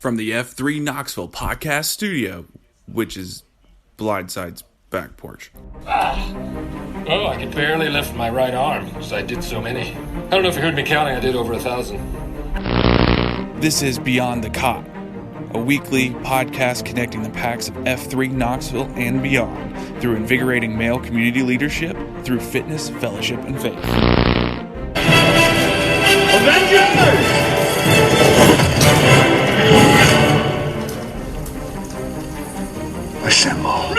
from the F3 Knoxville podcast studio, which is Blindside's back porch. Oh, I could barely lift my right arm because I did so many. I don't know if you heard me counting, I did over 1,000. This is Beyond the COT, a weekly podcast connecting the packs of F3 Knoxville and beyond through invigorating male community leadership, through fitness, fellowship, and faith. Avengers! Assemble.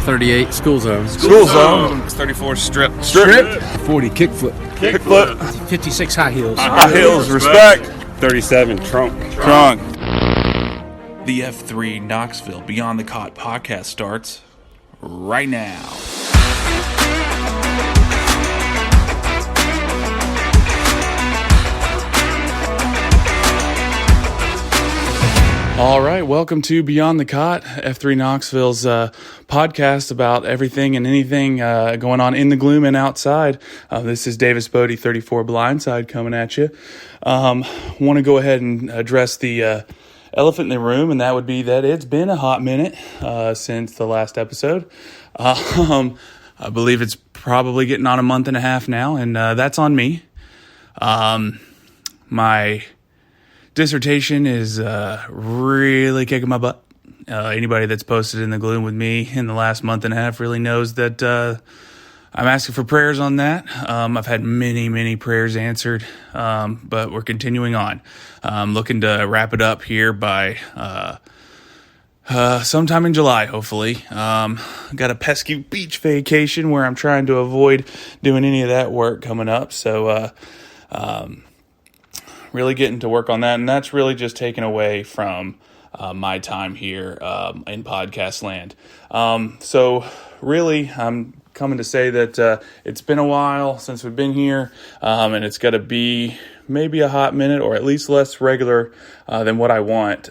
38 school zone. School zone. 34 strip. 40 kickflip. 56 high heels. High heels, respect. 37 trunk. The F3 Knoxville Beyond the COT podcast starts right now. All right, welcome to Beyond the COT, F3 Knoxville's podcast about everything and anything going on in the gloom and outside. This is Davis Bodie, 34 Blindside, coming at you. Want to go ahead and address the elephant in the room, and that would be that it's been a hot minute since the last episode. I believe it's probably getting on a month and a half now, and that's on me. My dissertation is really kicking my butt. Anybody that's posted in the gloom with me in the last month and a half really knows that I'm asking for prayers on that. I've had many prayers answered, but we're continuing on. I'm looking to wrap it up here by sometime in July, hopefully. Got a pesky beach vacation where I'm trying to avoid doing any of that work coming up, so really getting to work on that, and that's really just taken away from my time here in podcast land. So really, I'm coming to say that it's been a while since we've been here, and it's got to be maybe a hot minute, or at least less regular than what I want,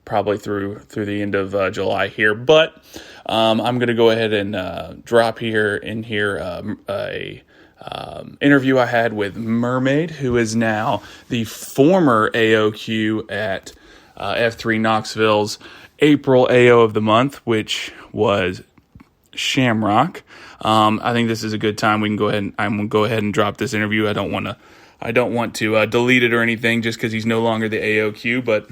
probably through the end of July here. But I'm going to go ahead and drop in here a interview I had with Mermaid, who is now the former AOQ at F3 Knoxville's April AO of the month, which was Shamrock. I think this is a good time. I'm going to go ahead and drop this interview. I don't want to delete it or anything just because he's no longer the AOQ, but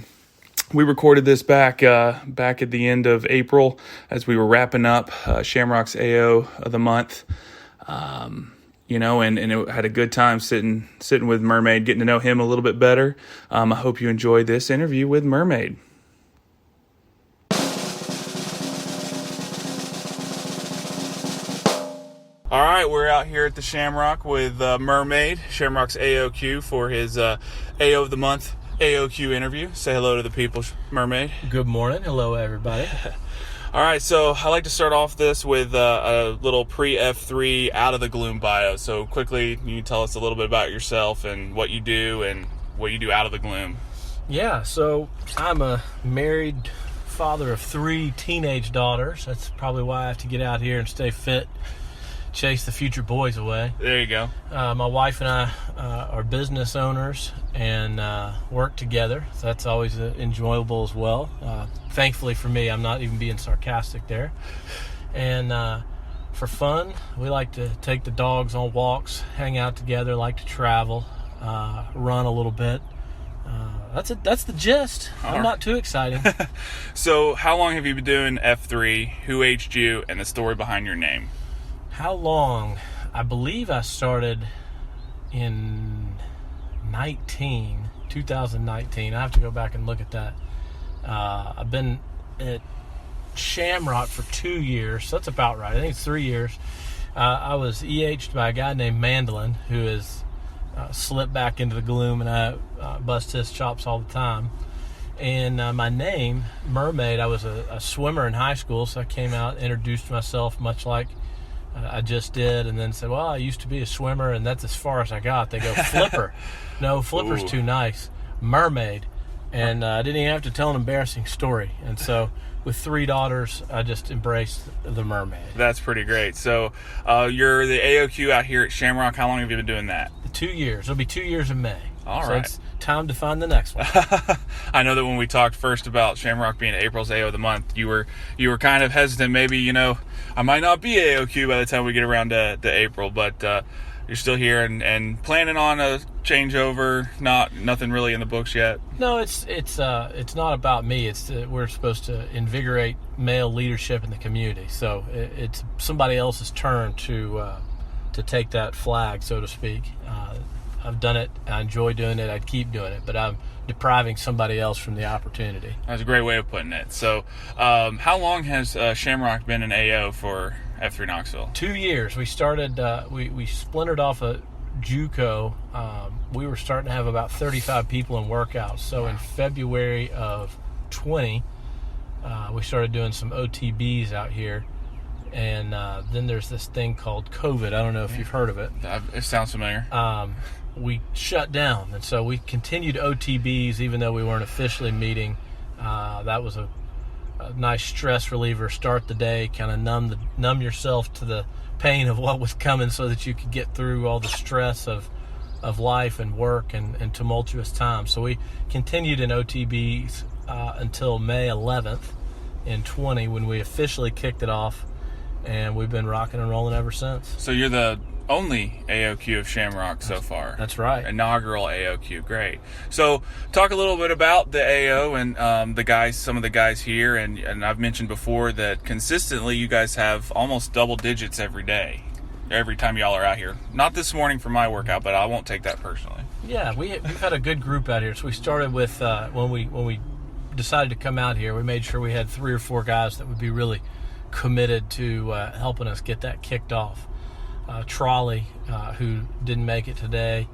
we recorded this back at the end of April as we were wrapping up Shamrock's AO of the month. And it had a good time sitting with Mermaid, getting to know him a little bit better. I hope you enjoy this interview with Mermaid. All right, we're out here at the Shamrock with Mermaid, Shamrock's AOQ, for his AO of the month AOQ interview. Say hello to the people, Mermaid. Good morning. Hello, everybody. All right, so I like to start off this with a little pre-F3 out of the gloom bio. So quickly, can you tell us a little bit about yourself and what you do out of the gloom? Yeah, so I'm a married father of 3 teenage daughters. That's probably why I have to get out here and stay fit, chase the future boys away. There you go. My wife and I are business owners and work together. So that's always enjoyable as well. Thankfully for me, I'm not even being sarcastic there. And for fun, we like to take the dogs on walks, hang out together, like to travel, run a little bit. That's it. That's the gist. I'm not too exciting. So how long have you been doing F3? Who aged you? And the story behind your name? How long? I believe I started in 2019. I have to go back and look at that. I've been at Shamrock for 2 years, so that's about right. I think it's 3 years. I was EH'd by a guy named Mandolin, who has slipped back into the gloom, and I bust his chops all the time. And my name, Mermaid, I was a swimmer in high school, so I came out, introduced myself much like I just did, and then said, well, I used to be a swimmer, and that's as far as I got. They go, Flipper. No, Flipper's too nice. Mermaid. And I didn't even have to tell an embarrassing story. And so with 3 daughters, I just embraced the Mermaid. That's pretty great. So you're the AOQ out here at Shamrock. How long have you been doing that? 2 years. It'll be 2 years in May. All so right. it's time to find the next one. I know that when we talked first about Shamrock being April's AO of the month, you were kind of hesitant. Maybe, I might not be AOQ by the time we get around to April, but you're still here and planning on a changeover. Nothing really in the books yet. No, it's not about me. We're supposed to invigorate male leadership in the community. So it's somebody else's turn to take that flag, so to speak. I've done it. I enjoy doing it. I'd keep doing it, but I'm depriving somebody else from the opportunity. That's a great way of putting it. So, how long has Shamrock been an AO for F3 Knoxville? 2 years. We started. We splintered off a JUCO. We were starting to have about 35 people in workouts. So in February of 20, we started doing some OTBs out here. And then there's this thing called COVID. I don't know if you've heard of it. It sounds familiar. We shut down, and so we continued OTBs even though we weren't officially meeting. That was a nice stress reliever. Start the day, kind of numb yourself to the pain of what was coming, so that you could get through all the stress of life and work and tumultuous times. So we continued in OTBs until May 11th in 20, when we officially kicked it off, and we've been rocking and rolling ever since. So you're the only AOQ of Shamrock so far. That's right. Inaugural AOQ. Great. So talk a little bit about the AO and some of the guys here. And I've mentioned before that consistently you guys have almost double digits every day, every time y'all are out here. Not this morning for my workout, but I won't take that personally. Yeah, we've had a good group out here. So we started with, when we decided to come out here, we made sure we had 3 or 4 guys that would be really committed to helping us get that kicked off. Trolley, who didn't make it today.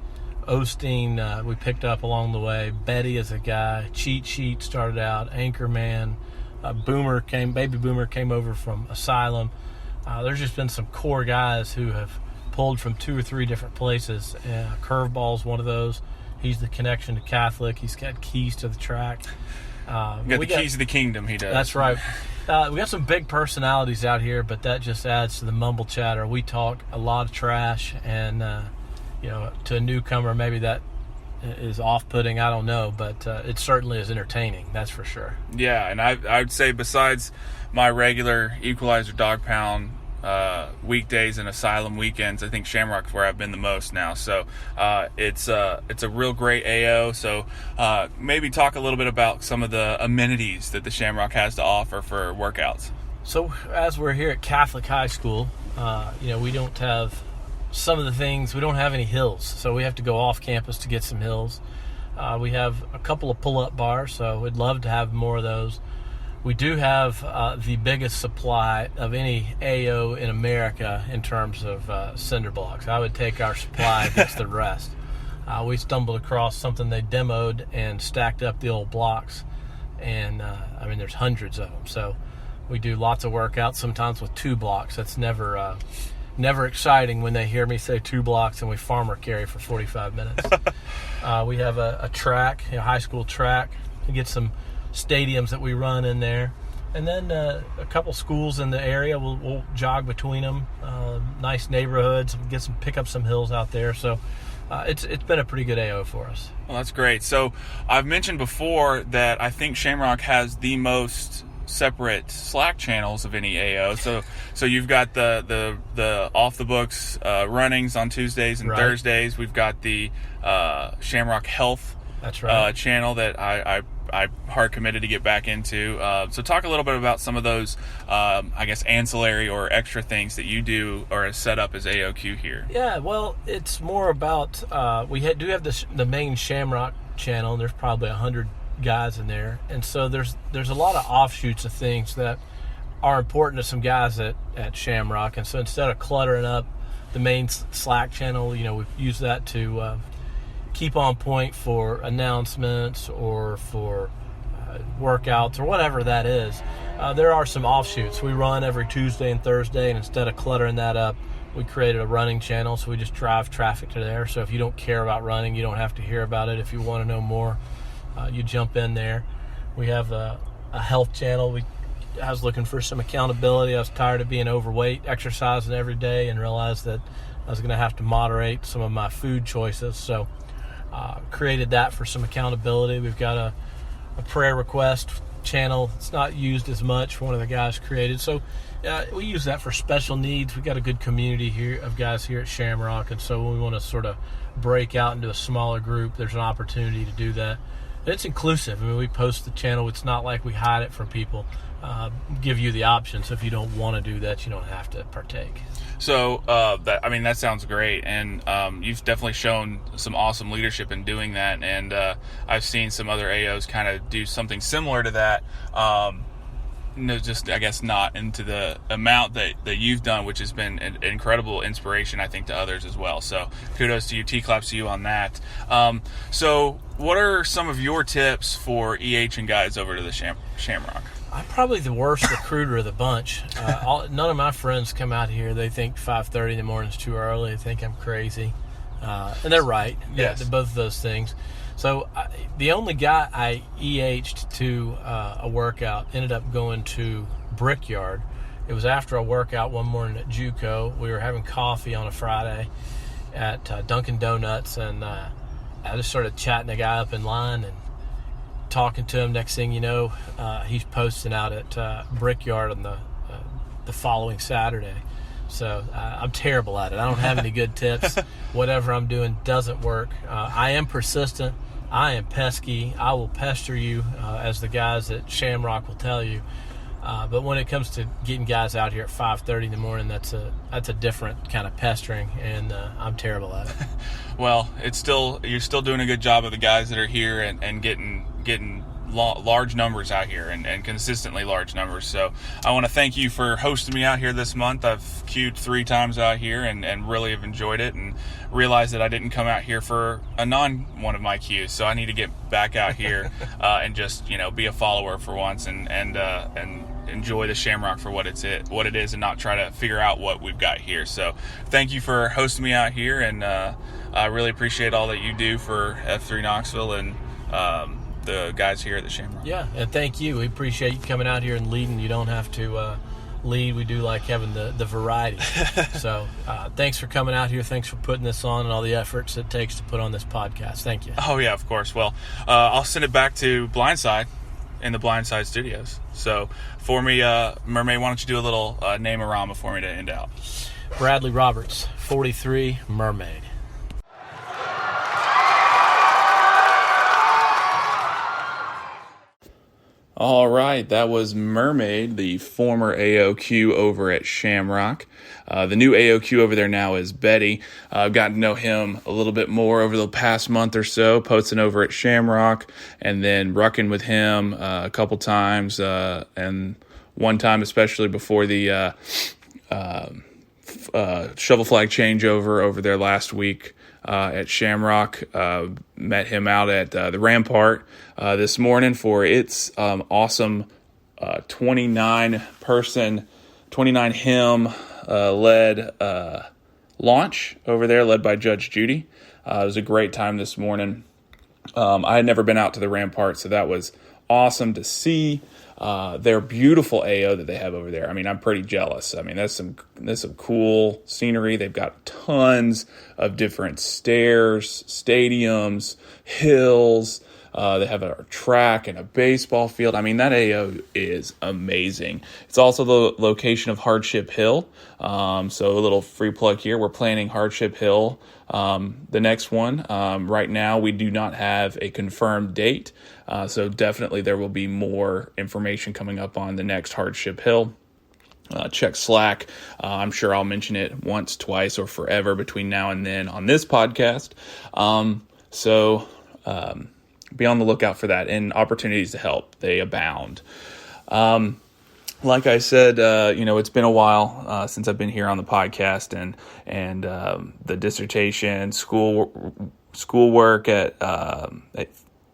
Osteen, we picked up along the way. Betty is a guy. Cheat Sheet started out. Anchorman. Baby Boomer came over from Asylum. There's just been some core guys who have pulled from 2 or 3 different places. Curveball's one of those. He's the connection to Catholic. He's got keys to the track. We got keys to the kingdom, he does. That's right. We got some big personalities out here, but that just adds to the mumble chatter. We talk a lot of trash, and to a newcomer, maybe that is off-putting. I don't know, but it certainly is entertaining. That's for sure. Yeah, and I would say besides my regular Equalizer Dog Pound weekdays and Asylum weekends, I think Shamrock's where I've been the most now. So it's a real great AO. So maybe talk a little bit about some of the amenities that the Shamrock has to offer for workouts. So as we're here at Catholic High School, we don't have some of the things. We don't have any hills, so we have to go off campus to get some hills. We have a couple of pull-up bars, so we'd love to have more of those. We do have the biggest supply of any AO in America in terms of cinder blocks. I would take our supply against the rest. We stumbled across something they demoed and stacked up the old blocks, and there's hundreds of them. So we do lots of workouts, sometimes with 2 blocks. That's never exciting when they hear me say 2 blocks and we farmer carry for 45 minutes. We have a track, a high school track. We get some stadiums that we run in there, and then a couple schools in the area. We'll jog between them. Nice neighborhoods. Pick up some hills out there. So it's been a pretty good AO for us. Well, that's great. So I've mentioned before that I think Shamrock has the most separate Slack channels of any AO. So you've got the off the books runnings on Tuesdays and Thursdays. We've got the Shamrock Health. That's right. Channel that I'm hard committed to get back into. So talk a little bit about some of those, ancillary or extra things that you do or set up as AOQ here. Yeah, well, it's more about, we do have the main Shamrock channel, and there's probably 100 guys in there. And so there's a lot of offshoots of things that are important to some guys at Shamrock. And so instead of cluttering up the main Slack channel, we've used that to keep on point for announcements or for workouts or whatever that is. There are some offshoots. We run every Tuesday and Thursday, and instead of cluttering that up, we created a running channel, so we just drive traffic to there. So if you don't care about running, you don't have to hear about it. If you want to know more, you jump in there. We have a health channel. I was looking for some accountability. I was tired of being overweight, exercising every day, and realized that I was going to have to moderate some of my food choices. So created that for some accountability. We've got a prayer request channel. It's not used as much. One of the guys created. So we use that for special needs. We've got a good community here of guys here at Shamrock, and so when we want to sort of break out into a smaller group, there's an opportunity to do that. And it's inclusive. I mean, we post the channel. It's not like we hide it from people. Give you the option. So if you don't want to do that, you don't have to partake. So that sounds great, and you've definitely shown some awesome leadership in doing that. And I've seen some other AOs kind of do something similar to that. Just I guess not into the amount that you've done, which has been an incredible inspiration, I think, to others as well. So kudos to you, T-claps to you on that. So what are some of your tips for and guys over to the Shamrock? I'm probably the worst recruiter of the bunch. None of my friends come out here. They think 5:30 in the morning is too early. They think I'm crazy. And they're right. Yes. Both of those things. So the only guy I EH'd to a workout ended up going to Brickyard. It was after a workout one morning at JUCO. We were having coffee on a Friday at Dunkin' Donuts, and I just started chatting a guy up in line and talking to him. Next thing you know, he's posting out at Brickyard on the following Saturday. So I'm terrible at it. I don't have any good tips. Whatever I'm doing doesn't work. I am persistent. I am pesky. I will pester you, as the guys at Shamrock will tell you. But when it comes to getting guys out here at 5:30 in the morning, that's a different kind of pestering, and I'm terrible at it. Well, you're still doing a good job of the guys that are here and getting large numbers out here and consistently large numbers. So I want to thank you for hosting me out here this month. I've queued 3 times out here and really have enjoyed it, and realized that I didn't come out here for one of my queues. So I need to get back out here and just be a follower for once and enjoy the Shamrock for what it is, and not try to figure out what we've got here. So thank you for hosting me out here, and I really appreciate all that you do for F3 Knoxville and the guys here at the Shamrock. Yeah, and thank you. We appreciate you coming out here and leading. You don't have to lead. We do like having the variety. So thanks for coming out here. Thanks for putting this on and all the efforts it takes to put on this podcast. Thank you. Oh, yeah, of course. Well, I'll send it back to Blindside in the Blindside studios. So for me, Mermaid, why don't you do a little name-a-rama for me to end out? Bradley Roberts, 43, Mermaid. All right, that was Mermaid, the former AOQ over at Shamrock. The new AOQ over there now is Betty. I've gotten to know him a little bit more over the past month or so, posting over at Shamrock, and then rucking with him a couple times, and one time especially before the shovel flag changeover over there last week at Shamrock. Met him out at the Rampart this morning for its awesome 29 hymn led launch over there, led by Judge Judy. It was a great time this morning. I had never been out to the Rampart, so that was awesome to see. Their beautiful AO that they have over there. I mean, I'm pretty jealous. I mean, there's some cool scenery. They've got tons of different stairs, stadiums, hills. They have a track and a baseball field. I mean, that AO is amazing. It's also the location of Hardship Hill. So a little free plug here. We're planning Hardship Hill, the next one. Right now, we do not have a confirmed date. So definitely there will be more information coming up on the next Hardship Hill. Check Slack. I'm sure I'll mention it once, twice, or forever between now and then on this podcast. Be on the lookout for that, and opportunities to help. They abound. Like I said, it's been a while since I've been here on the podcast, and the dissertation, schoolwork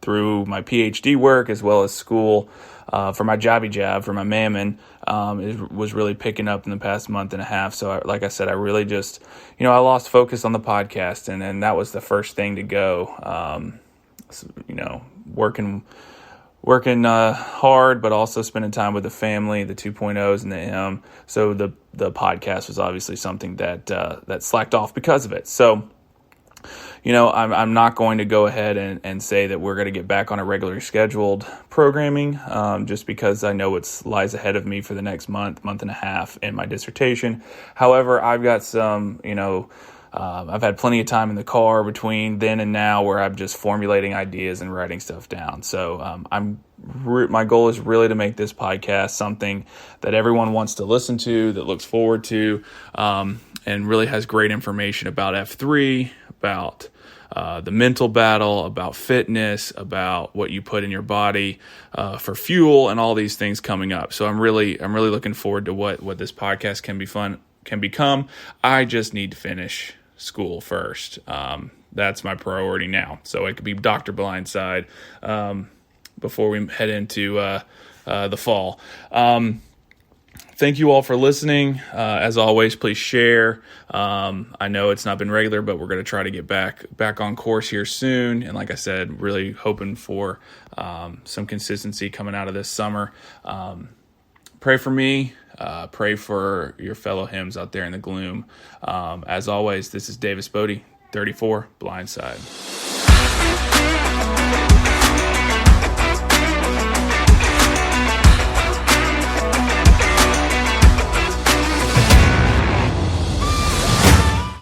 through my Ph.D. work, as well as school for my jobby job, for my mammon, was really picking up in the past month and a half. So like I said, I really just, I lost focus on the podcast, and that was the first thing to go. Working hard, but also spending time with the family, the 2.0s and the M. So the podcast was obviously something that slacked off because of it. So I'm not going to go ahead and say that we're going to get back on a regularly scheduled programming, just because I know what lies ahead of me for the next month and a half in my dissertation. However, I've got some, I've had plenty of time in the car between then and now where I'm just formulating ideas and writing stuff down. So my goal is really to make this podcast something that everyone wants to listen to, that looks forward to, and really has great information about F3, about the mental battle, about fitness, about what you put in your body for fuel, and all these things coming up. So I'm really looking forward to what this podcast can become. I just need to finish school first. That's my priority now. So it could be Dr. Blindside before we head into the fall. Thank you all for listening. As always, please share. I know it's not been regular, but we're going to try to get back on course here soon. And like I said, really hoping for some consistency coming out of this summer. Pray for me. Pray for your fellow hymns out there in the gloom. As always, this is Davis Bodie, 34, Blindside.